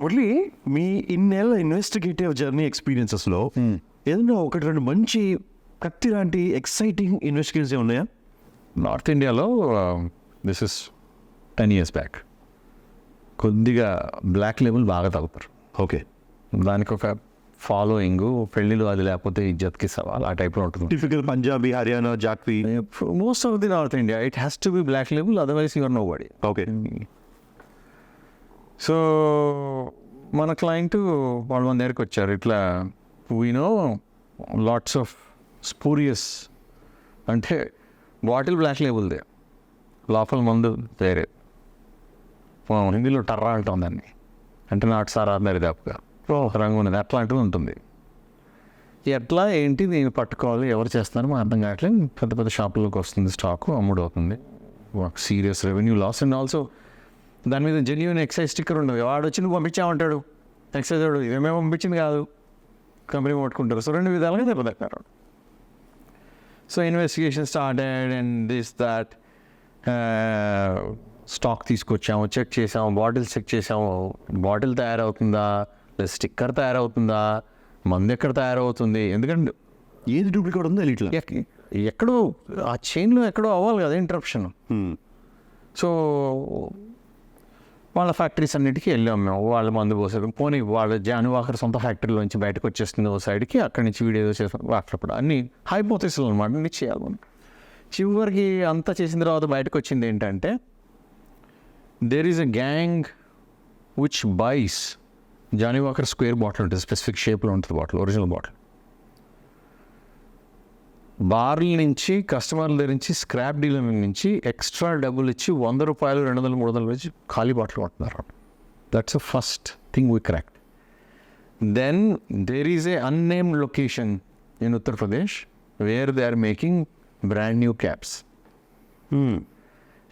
మురళి, మీ ఇన్నేళ్ళ investigative journey ఎక్స్పీరియన్సెస్లో ఏదైనా ఒకటి రెండు మంచి కత్తి లాంటి ఎక్సైటింగ్ ఇన్వెస్టిగేషన్స్ ఉన్నాయా? నార్త్ ఇండియాలో దిస్ ఇస్ 10 years బ్యాక్ కొద్దిగా బ్లాక్ లేబుల్ బాగా తాగుతారు. ఓకే, దానికి ఒక ఫాలోయింగ్, పెళ్ళిళ్ళు అది లేకపోతే ఇజ్జత్కి సవాల్ ఆ టైప్లో ఉంటుంది. టిపికల్ పంజాబీ, హర్యానా, జాక్వీ. Most of the north India it has to be black label, otherwise your nobody. Okay, so మన క్లయింట్ వాళ్ళు మన దగ్గరికి వచ్చారు. ఇట్లా we know lots of spurious, అంటే బాటిల్ బ్లాక్ లేబుల్దే, లోపల మందు వేరే, హిందీలో టర్రా అంటాం దాన్ని, అంటే నాటు సారా దరిదాపుగా రంగు ఉన్నది అట్లాంటివి ఉంటుంది. ఎట్లా ఏంటి నేను పట్టుకోవాలి, ఎవరు చేస్తున్నారు మాకు అర్థం కావట్లేదు. పెద్ద పెద్ద షాపులకు వస్తుంది స్టాకు, అమ్ముడు అవుతుంది, serious revenue loss. And also దాని మీద జెన్యూన్ ఎక్సైజ్ స్టిక్కర్ ఉండదు. వాడు వచ్చి నువ్వు పంపించామంటాడు, ఎక్సైజ్ వాడు ఇదేమేమో పంపించింది కాదు, కంపెనీ పట్టుకుంటారు. సో రెండు విధాలుగా దెబ్బతిన్నారు. So investigation started and this that. Stock తీసుకొచ్చాము, చెక్ చేసాము, బాటిల్స్ చెక్ చేసాము, బాటిల్ తయారవుతుందా, లేదా స్టిక్కర్ తయారవుతుందా, మందు ఎక్కడ తయారవుతుంది, ఎందుకంటే ఏది డూప్లికేట్ ఉందో ఇట్లా ఎక్కడో ఆ చైన్లో ఎక్కడో అవ్వాలి కదా ఇంటరప్షన్. సో వాళ్ళ ఫ్యాక్టరీస్ అన్నిటికీ వెళ్ళాము మేము. వాళ్ళ మందు పోసారు, పోనీ వాళ్ళ జానువాకర్ సొంత ఫ్యాక్టరీలోంచి బయటకు వచ్చేస్తుంది ఓ సైడ్కి, అక్కడి నుంచి వీడియో చేస్తాం. అట్లప్పుడు అన్ని హైపోథెసిస్ అనమాట, అన్ని చేయాలి మనం. చివరికి అంతా చేసిన తర్వాత బయటకు వచ్చింది ఏంటంటే, there is a gang which buys Johnnie Walker square bottle ఉంటుంది, స్పెసిఫిక్ షేప్లో ఉంటుంది బాటిల్, ఒరిజినల్ బాటిల్. బార్ల నుంచి, కస్టమర్ల దగ్గర నుంచి, స్క్రాప్ డీలర్ నుంచి ఎక్స్ట్రా డబ్బులు ఇచ్చి 100 రూపాయలు, 200, 300 ఇచ్చి ఖాళీ బాటిల్ కొంటున్నారు. That's a first thing we cracked. Then there is a unnamed location in Uttar Pradesh where they are making brand new caps.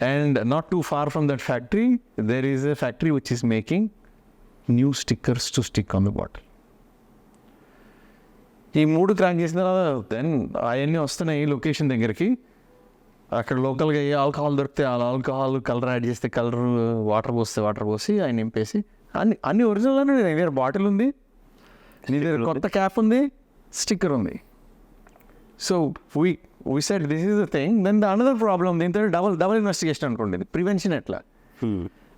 And not too far from that factory, there is a factory which is making new stickers to stick on the bottle. ఈ మూడు crack చేసిన తర్వాత then అవన్నీ వస్తున్నాయి location దగ్గరికి. అక్కడ లోకల్గా ఏ alcohol దొరికితే ఆ ఆల్కహాల్, కలర్ యాడ్ చేస్తే కలర్, వాటర్ పోస్తే వాటర్ పోసి ఆయన నింపేసి అన్ని ఒరిజినల్ అని నీ దగ్గర బాటిల్ ఉంది, నీ దగ్గర కొత్త క్యాప్ ఉంది, స్టిక్కర్ ఉంది. So we said this is the thing. Then the another problem, దీంతో డబల్ ఇన్వెస్టిగేషన్ అనుకోండి, ప్రివెన్షన్ ఎట్లా.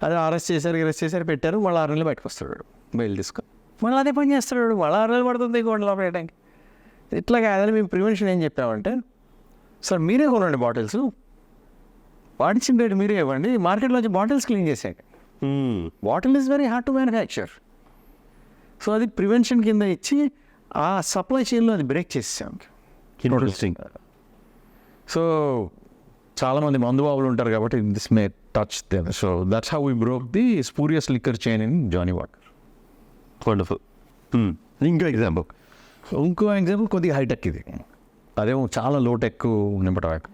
అది అరెస్ట్ చేశారు పెట్టారు, మళ్ళీ 6 నెలలు బయటకు వస్తాడు బయలు తీసుకొని, మళ్ళీ అదే పని చేస్తాడు, మళ్ళీ 6 నెలలు పడుతుంది గోడలో పెట్టడానికి. ఇట్లా కాదని మేము ప్రివెన్షన్ ఏం చెప్పామంటే, సార్ మీరే కొనండి బాటిల్స్, వాడిచ్చిన రేటు మీరే ఇవ్వండి, మార్కెట్లోంచి బాటిల్స్ క్లీన్ చేసేయండి. Bottle is very hard to manufacture. So అది ప్రివెన్షన్ కింద ఇచ్చి ఆ సప్లై చైన్లో అది బ్రేక్ చేసాం. ఇంట్రెస్టింగ్. సో చాలామంది మందుబాబులు ఉంటారు కాబట్టి this may touch them. So that's how we broke the spurious liquor chain in Johnnie Walker. Wonderful. ఇంకో ఎగ్జాంపుల్ కొద్దిగా హైటెక్ ఇది, అదేమో చాలా లోటెక్ నింపటవాక్.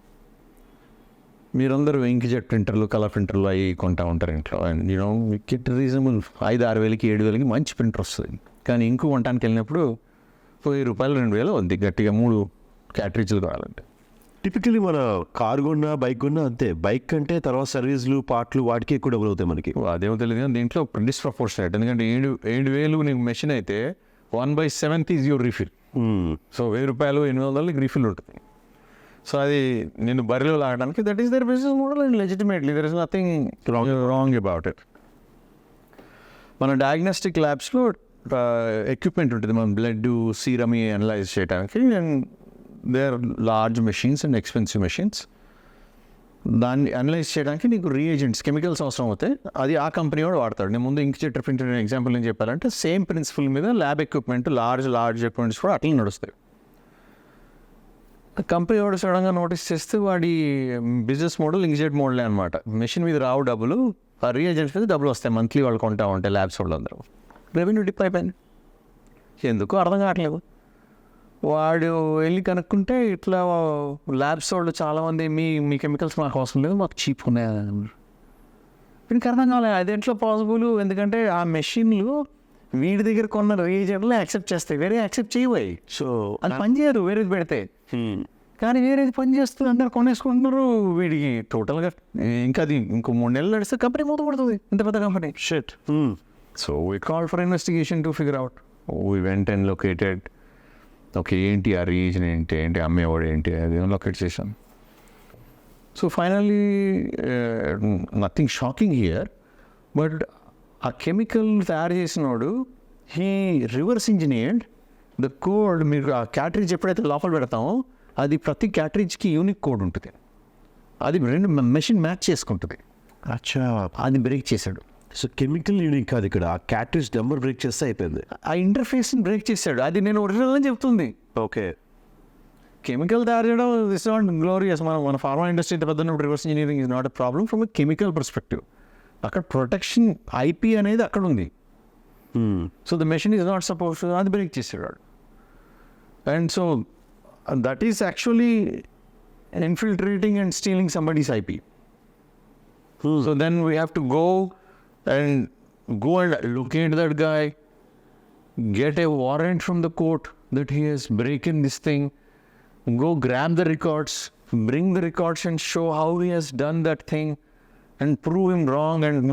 మీరందరూ ఇంక్జెట్ ప్రింటర్లు, కలర్ ప్రింటర్లు అవి కొంటా ఉంటారు ఇంట్లో. అండ్ యూనో కిట్ రీజనబుల్ 5,000-6,000, 7,000 మంచి ప్రింటర్ వస్తుంది. కానీ ఇంకు కొనడానికి వెళ్ళినప్పుడు 1000 రూపాయలు, 2,000 వద్ది గట్టిగా 3 క్యాట్రిడ్జ్లు కావాలంటే. టిపికలీ మన కార్ కొన్నా, బైక్ కొన్నా అంతే. బైక్ అంటే తర్వాత సర్వీస్లు, పార్ట్లు వాటికి ఎక్కువ డబ్బులు అవుతాయి మనకి. అదేమో తెలియదు కానీ దీంట్లో డిస్ప్రపోర్షనేట్. ఎందుకంటే 7,000 నీకు మెషిన్ అయితే 1/7 ఈజ్ యువర్ రీఫిల్. సో 1,000 రూపాయలు, 800 రీఫిల్ ఉంటుంది. సో అది నేను బరిలో లాగడానికి that is their business model and legitimately there is nothing wrong about it. మన డయాగ్నోస్టిక్ ల్యాబ్స్లో ఎక్విప్మెంట్ ఉంటుంది, మన బ్లడ్, సీరమ్ అనలైజ్ చేయడానికి. And they are large machines and expensive machines. దాన్ని అనలైజ్ చేయడానికి నీకు రీఏజెంట్స్, కెమికల్స్ అవసరం అవుతాయి. అది ఆ కంపెనీ కూడా వాడతాడు. నేను ముందు ఇంక్జెట్ ప్రింటర్ ఎగ్జాంపుల్ ఏం చెప్పాలంటే, సేమ్ ప్రిన్సిపల్ మీద ల్యాబ్ ఎక్విప్మెంట్, లార్జ్ ఎక్విప్మెంట్స్ కూడా అట్లా నడుస్తాయి. కంపెనీ వాడు సడన్గా నోటీస్ చేస్తే వాడి బిజినెస్ మోడల్ ఇంక్జెట్ మోడలే అనమాట. మెషిన్ మీద రావు డబ్బులు, ఆ రీఏజెంట్స్ మీద డబ్బులు వస్తాయి మంత్లీ, వాళ్ళు కొంటా ఉంటాయి ల్యాబ్స్ వాళ్ళు అందరూ. రెవెన్యూ డిప్ అయిపోయింది, ఎందుకు అర్థం కావట్లేదు. వాడు వెళ్ళి కనుక్కుంటే ఇట్లా ల్యాబ్స్ వాళ్ళు చాలామంది మీ కెమికల్స్ మాకు అవసరం లేదు, మాకు చీప్ ఉన్నాయి అన్నారు. వీడికి అర్థం కాలేదు అది ఎట్లా పాసిబుల్. ఎందుకంటే ఆ మెషిన్లు వీడి దగ్గర కొన్న రీజన్లో యాక్సెప్ట్ చేస్తాయి, వేరే యాక్సెప్ట్ చేయవయి. సో అది పని చేయరు వేరేది పెడితే. కానీ వేరేది పని చేస్తుంది, అందరు కొనేసుకుంటున్నారు. వీడికి టోటల్గా ఇంకా అది ఇంకో 3 నెలలు నడిస్తే కంపెనీ మూతపడుతుంది, ఇంత పెద్ద కంపెనీ. షెట్. So we called for investigation to figure out. We went and located, okay, ఏంటి ఆ రీజన్ ఏంటి అమ్మేవాడు ఏంటి అది లొకేట్ చేసాం. So finally nothing shocking here, but ఆ కెమికల్ తయారు చేసినోడు he reverse engineered the code. మీరు ఆ క్యాటరేజ్ ఎప్పుడైతే లోపల పెడతామో అది ప్రతి క్యాటరేజ్కి యూనిక్ కోడ్ ఉంటుంది. అది రెండు మెషిన్ మ్యాచ్ చేసుకుంటుంది. అచ్చా, అది బ్రేక్ చేశాడు. సో కెమికల్ యూనిక్ కాదు ఇక్కడ, ఆ క్యాటరేజ్ నెంబర్ బ్రేక్ చేస్తే అయిపోయింది. ఆ ఇంటర్ఫేస్ని బ్రేక్ చేశాడు. అది నేను ఒరిజినల్ అని చెప్తుంది. ఓకే, కెమికల్ తయారు చేయడం ఇస్ నాట్ గ్లోరియస్. మన ఫార్మా ఇండస్ట్రీ ఇంత పెద్ద reverse engineering is not a problem from a chemical perspective. అక్కడ ప్రొటెక్షన్ ఐపీ అనేది అక్కడ ఉంది. So the machine is not suppose, అది బ్రేక్ చేసాడు. And so that is actually infiltrating and stealing somebody's IP. So then we have to go and locate that guy, get a warrant from the court that he has broken this thing, go grab the records, bring the records and show how he has done that thing and prove him wrong. And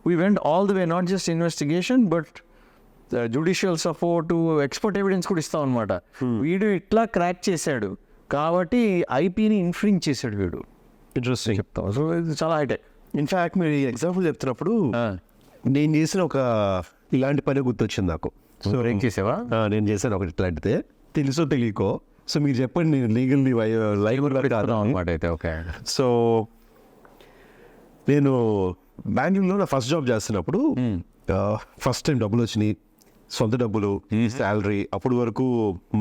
we went all the way, not just investigation but the judicial support to expert evidence కూడా ఇస్తాం అనమాట. వీడు ఇట్లా crack చేశాడు కాబట్టి ఐపీని infringe చేశాడు వీడు. Interesting. చెప్తాం. సో ఇది చాలా హైటెక్. ఇన్ఫ్యాక్ట్ మీరు ఈ ఎగ్జాంపుల్ చెప్తున్నప్పుడు నేను చేసిన ఒక ఇలాంటి పని గుర్తొచ్చింది నాకు. సో ఏం చేసావా? నేను చేశాను ఒకటి ఇట్లాంటిదే, తెలుసో తెలియకో. సో మీరు చెప్పండి, నేను లీగల్లీ లైవ్ అనమాట అయితే. ఓకే. సో నేను బెంగళూరులో నా ఫస్ట్ జాబ్ చేస్తున్నప్పుడు ఫస్ట్ టైం డబ్బులు వచ్చినాయి, సొంత డబ్బులు, శాలరీ. అప్పటి వరకు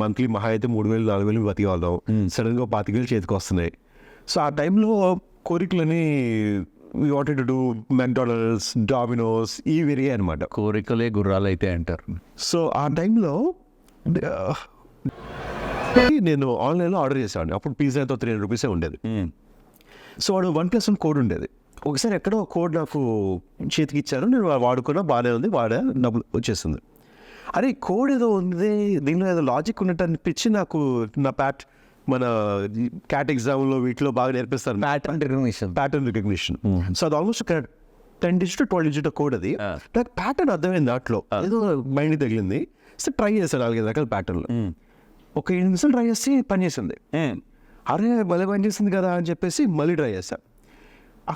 మంత్లీ మహా అయితే 3,000-4,000 బతికి వాళ్ళం. సడన్గా 25,000 చేతికి వస్తున్నాయి. సో ఆ టైంలో కోరికలని we wanted to do McDonald's, Domino's, ఈ వెరిగే అనమాట. కోరికలే గుర్రాలు అయితే అంటారు. సో ఆ టైంలో నేను ఆన్లైన్లో ఆర్డర్ చేశాను. అప్పుడు పిజ్జా ఎంతో 300 రూపీసే ఉండేది. సో వాడు 1+1 కోడ్ ఉండేది. ఒకసారి ఎక్కడో కోడ్ నాకు చేతికి ఇచ్చారు, నేను వాడుకున్నా, బాగానే ఉంది, డబ్బులు వచ్చేస్తుంది. అరే కోడ్ ఏదో ఉంది, దీనిలో ఏదో లాజిక్ ఉన్నట్టు అనిపించి నాకు నా మన క్యాట్ ఎగ్జామ్లో వీటిలో బాగా నేర్పిస్తారు ప్యాటర్న్ రికగ్నిషన్. సో అది ఆల్మోస్ట్ 10 digit 12 digit కోడ్. అది నాకు ప్యాటర్న్ అర్థమైంది, దాంట్లో ఏదో మైండ్ తగిలింది. సో ట్రై చేశాను 4-5 రకాల ప్యాటర్న్లు. ఒక 8 నిమిషాలు ట్రై చేసి పని చేసింది. అరే భలే పని చేసింది కదా అని చెప్పేసి మళ్ళీ ట్రై చేశాను.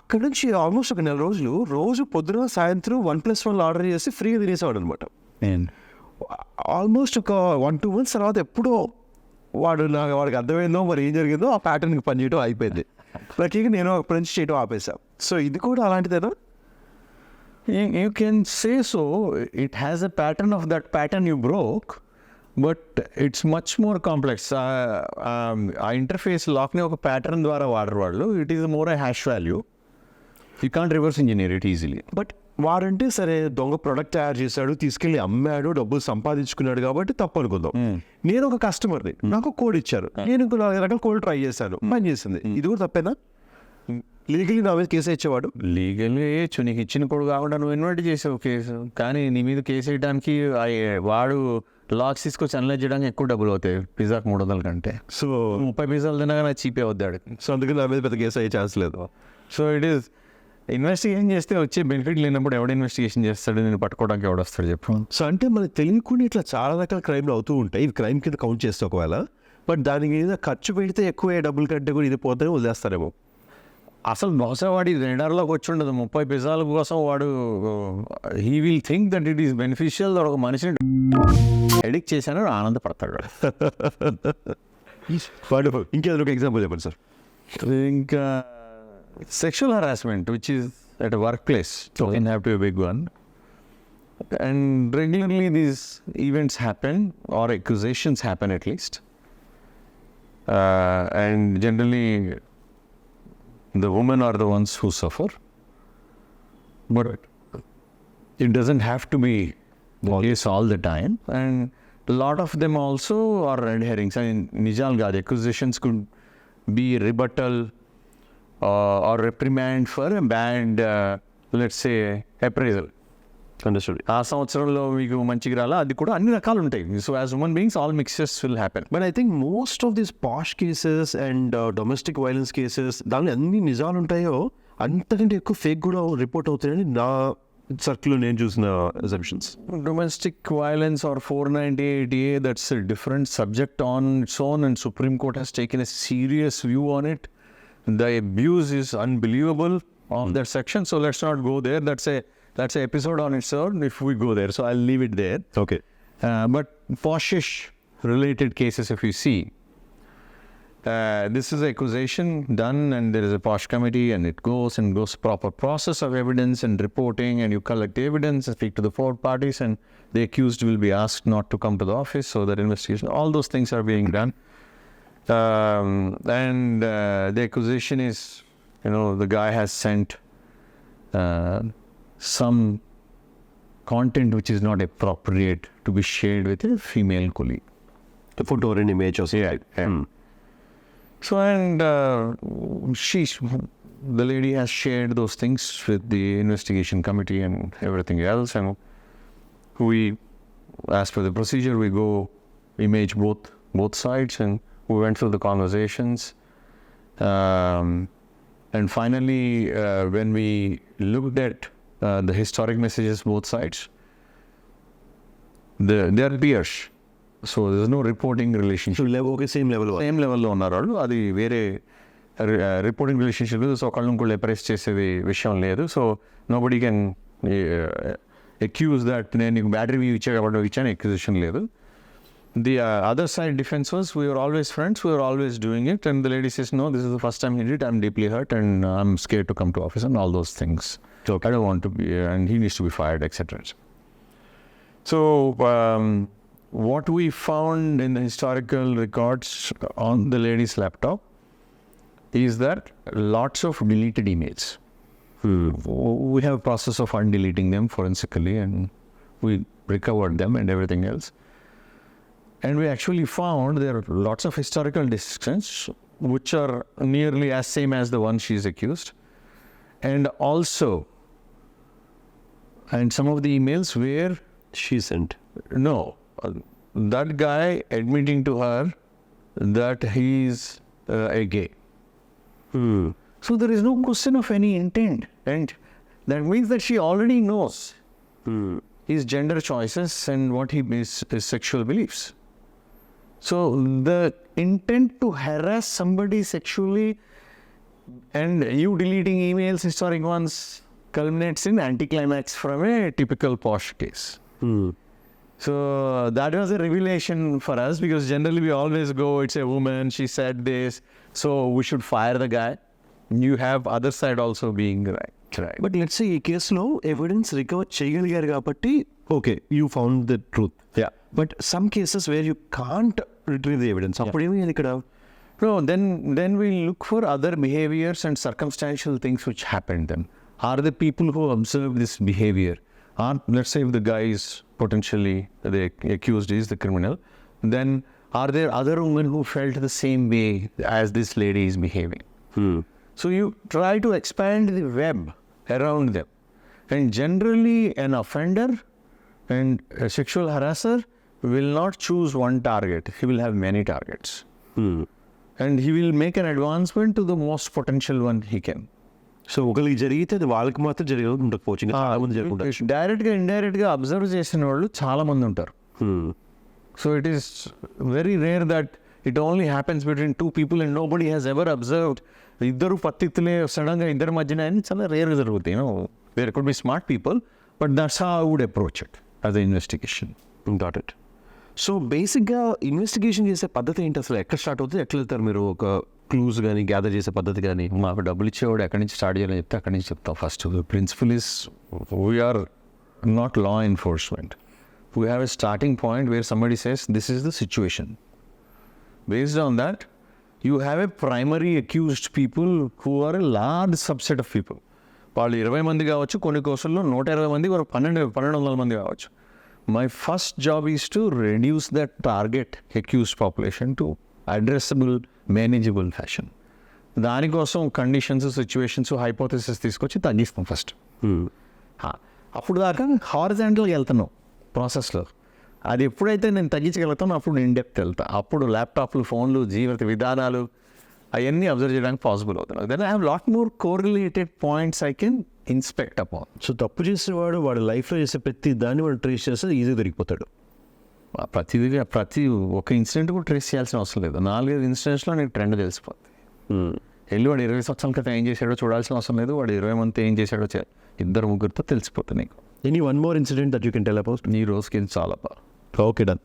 అక్కడ నుంచి ఆల్మోస్ట్ ఒక 4 రోజులు రోజు పొద్దున సాయంత్రం 1+1 ఆర్డర్ చేసి ఫ్రీగా తినేసేవాడు అనమాట. ఆల్మోస్ట్ ఒక 1-2 months తర్వాత ఎప్పుడో వాడికి అర్థమైందో మరి ఏం జరిగిందో ఆ ప్యాటర్న్కి పని చేయడం అయిపోయింది. ప్రత్యేక నేను అప్పటి నుంచి చేయడం ఆపేసాను. సో ఇది కూడా అలాంటిదేనా? You can say so. It has a pattern of that pattern you broke, but it's much more complex. ఆ ఇంటర్ఫేస్ లాక్ని ఒక ప్యాటర్న్ ద్వారా వాడరు వాళ్ళు. It is more a hash value. You can't reverse engineer it easily. But వాడంటే సరే దొంగ product తయారు చేశాడు, తీసుకెళ్ళి అమ్మాడు, డబ్బులు సంపాదించుకున్నాడు కాబట్టి తప్పు అనుకుందాం. నేను ఒక కస్టమర్ని, నాకు కోడ్ ఇచ్చారు, నేను ఇంకో 4 రకాల కోడ్ ట్రై చేశాను, పని చేసింది. ఇది కూడా తప్పేనా? లీగలీ నా మీద కేసు ఇచ్చేవాడు. లీగల్లీ వేయచ్చు, నీకు ఇచ్చిన కోడ్ కాకుండా నువ్వు ఇన్వైట్ చేసావు కేసు. కానీ నీ మీద కేసు వేయడానికి వాడు లాక్స్ తీసుకొచ్చి అనలైజ్ చేయడానికి ఎక్కువ డబ్బులు అవుతాయి. పిజ్జాకి 300 కంటే. సో 30 పిజ్జాలు తినగా నాకు చీపే అవుతాడు. సో అందుకని నా మీద పెద్ద కేసు అయ్యే ఛాన్స్ లేదు. సో ఇట్ ఈస్ ఇన్వెస్టిగేషన్ చేస్తే వచ్చే బెనిఫిట్ లేనప్పుడు ఎవడు ఇన్వెస్టిగేషన్ చేస్తాడు? నేను పట్టుకోవడానికి ఎవడు వస్తాడు చెప్పు. సో అంటే మనకు తెలియకుండా ఇట్లా చాలా రకాల క్రైమ్లు అవుతూ ఉంటాయి. ఇవి క్రైమ్ కింద కౌంట్ చేస్తే ఒకవేళ, బట్ దాని మీద ఖర్చు పెడితే ఎక్కువ డబ్బుల కంటే కూడా ఇది పోతే వదిలేస్తారేమో. అసలు బహుశా వాడి రెడార్లోకి వచ్చి ఉండదు. 30 పిజ్జాల కోసం వాడు he will think that it is beneficial. ఒక మనిషిని ఎడిక్ట్ చేశాను ఆనందపడతాడు. వండర్ఫుల్. ఇంకేదో ఒక ఎగ్జాంపుల్ చెప్పండి సార్. ఇంకా sexual harassment, which is at a workplace, can have to be a big one. And regularly these events happen, or accusations happen at least. And generally the women are the ones who suffer. But it doesn't have to be the case all the time. And a lot of them also are red herrings. I mean, nijal gaad accusations could be rebuttal or reprimand for a bad, let's say, appraisal. Understood. ఆ సంవత్సరంలో మీకు మంచిగా రాలా, అది కూడా అన్ని రకాలు ఉంటాయి. So as human beings all mixes will happen. But I think most of these posh cases and domestic violence cases, దానిలో అన్ని నిజాలు ఉంటాయో అంతకంటే ఎక్కువ ఫేక్ కూడా రిపోర్ట్ అవుతాయని నా సర్కిల్లో నేను చూసిన assumptions. Domestic violence or 498A, that's a different subject on its own, and Supreme Court has taken a serious view on it. The abuse is unbelievable of that section, so let's not go there. That's a episode on its own if we go there, so I'll leave it there. Okay. But poshish related cases, if you see, this is accusation done, and there is a posh committee, and it goes proper process of evidence and reporting, and you collect evidence and speak to the four parties, and the accused will be asked not to come to the office, so that investigation, all those things are being done. And the accusation is, the guy has sent some content which is not appropriate to be shared with a female colleague. Photo or image or something. So, and the lady has shared those things with the investigation committee and everything else, and we, as per the procedure, we go image both sides, and we went through the conversations, and finally, when we looked at the historic messages both sides, they are peers. So there's no reporting relationship. Okay, same లెవెల్లో ఉన్నారు వాళ్ళు. అది వేరే reporting relationship లేదు. So ఒకళ్ళు ఇంకోళ్ళు ఎప్రెస్ చేసేది విషయం లేదు. So nobody can accuse that నేను నీకు బ్యాటరీ వ్యూ ఇచ్చా కాబట్టి ఇచ్చాను, అక్యూజేషన్ లేదు. The other side defence was we're always friends, we're always doing it, and the lady says no, this is the first time he did, I'm deeply hurt and I'm scared to come to office and all those things. I don't want to be, and he needs to be fired, etc. So, what we found in the historical records on the lady's laptop is that lots of deleted emails. We have a process of undeleting them forensically, and we recovered them and everything else. And we actually found there are lots of historical discussions which are nearly as same as the one she is accused. And also, and some of the emails where she sent. no, that guy admitting to her that he's a gay. So there is no question of any intent, and that means that she already knows his gender choices and what his sexual beliefs. So the intent to harass somebody sexually and you deleting emails, historic ones, culminates in anticlimax from a typical posh case. So that was a revelation for us, because generally we always go, it's a woman, she said this, so we should fire the guy. You have other side also being right. But let's say ఈ కేసులో evidence recover చేయగలిగారు కాబట్టి okay, you found the truth. Yeah. But some cases where you can't retrieve the evidence, అప్పుడు ఏమి ఇక్కడ? No, then we look for other behaviors and circumstantial things which happened then. Are the people who observe this behavior, or let's say if the guy is potentially, the accused is the criminal, then are there other women who felt the same way as this lady is behaving? So you try to expand the web around them. And generally an offender and a sexual harasser will not choose one target. He will have many targets. And he will make an advancement to the most potential one he can. So ఒకరికి జరిగితే అది వాళ్ళకి మాత్రం జరిగే ఉండకపోవచ్చు, ఇంకా చాలా మంది జరుగుతుంటారు. డైరెక్ట్గా ఇండైరెక్ట్గా అబ్జర్వ్ చేసిన వాళ్ళు చాలా మంది ఉంటారు. So it is very rare that it only happens between two people and nobody has ever observed. ఇద్దరు పత్తిత్తులే సడన్గా ఇద్దరి మధ్యన అని చాలా రేర్గా జరుగుతాయి. There could be smart people, but that's how I would approach it as a investigation. Got it. So బేసిక్గా ఇన్వెస్టిగేషన్ చేసే పద్ధతి ఏంటి అసలు? ఎక్కడ స్టార్ట్ అవుతుంది, ఎట్లా వెళ్తారు మీరు? ఒక క్లూస్ కానీ గ్యాదర్ చేసే పద్ధతి కానీ? మాకు డబ్బులు ఇచ్చేవాడు ఎక్కడి నుంచి స్టార్ట్ చేయాలని చెప్తే అక్కడి నుంచి చెప్తాం. First principle is we're not law enforcement. We have a starting point where somebody says this is the situation. Based on that you have a primary accused people who are a large subset of people. వాళ్ళు 20 మంది కావచ్చు, కొన్ని కేసుల్లో 120 మంది, 1200 మంది కావచ్చు. My first job is to reduce that target accused population to addressable, manageable fashion. దానికోసం conditions, situations, hypothesis తీసుకొచ్చి తగ్గిస్తాం ఫస్ట్. అప్పుడు దాకా హారిజాంటల్గా వెళ్తున్నాం ప్రాసెస్లో. అది ఎప్పుడైతే నేను తగ్గించగలుగుతానో అప్పుడు ఇన్ డెప్త్ వెళ్తా. అప్పుడు ల్యాప్టాప్లు, ఫోన్లు, జీవిత విధానాలు, అవన్నీ అబ్జర్వ్ చేయడానికి పాసిబుల్ అవుతుంది. Then I have lot more correlated points I can inspect upon. So తప్పు చేసేవాడు వాడు లైఫ్లో చేసే ప్రతి దాన్ని వాడు ట్రేస్ చేస్తే ఈజీగా దొరికిపోతాడు. ప్రతి ఒక ఇన్సిడెంట్ కూడా ట్రేస్ చేయాల్సిన అవసరం లేదు. 4-5 ఇన్సిడెంట్స్లో నీకు ట్రెండ్ తెలిసిపోతుంది. వెళ్ళి వాడు 20 సంవత్సరాల క్రితం ఏం చేశాడో చూడాల్సిన అవసరం లేదు, వాడు 20 మంది ఏం చేశాడో 2-3 తెలిసిపోతుంది నీకు. Any one more incident that you can tell about? నీ రోజుకి ఇది చాలా బాగా. Okay, done.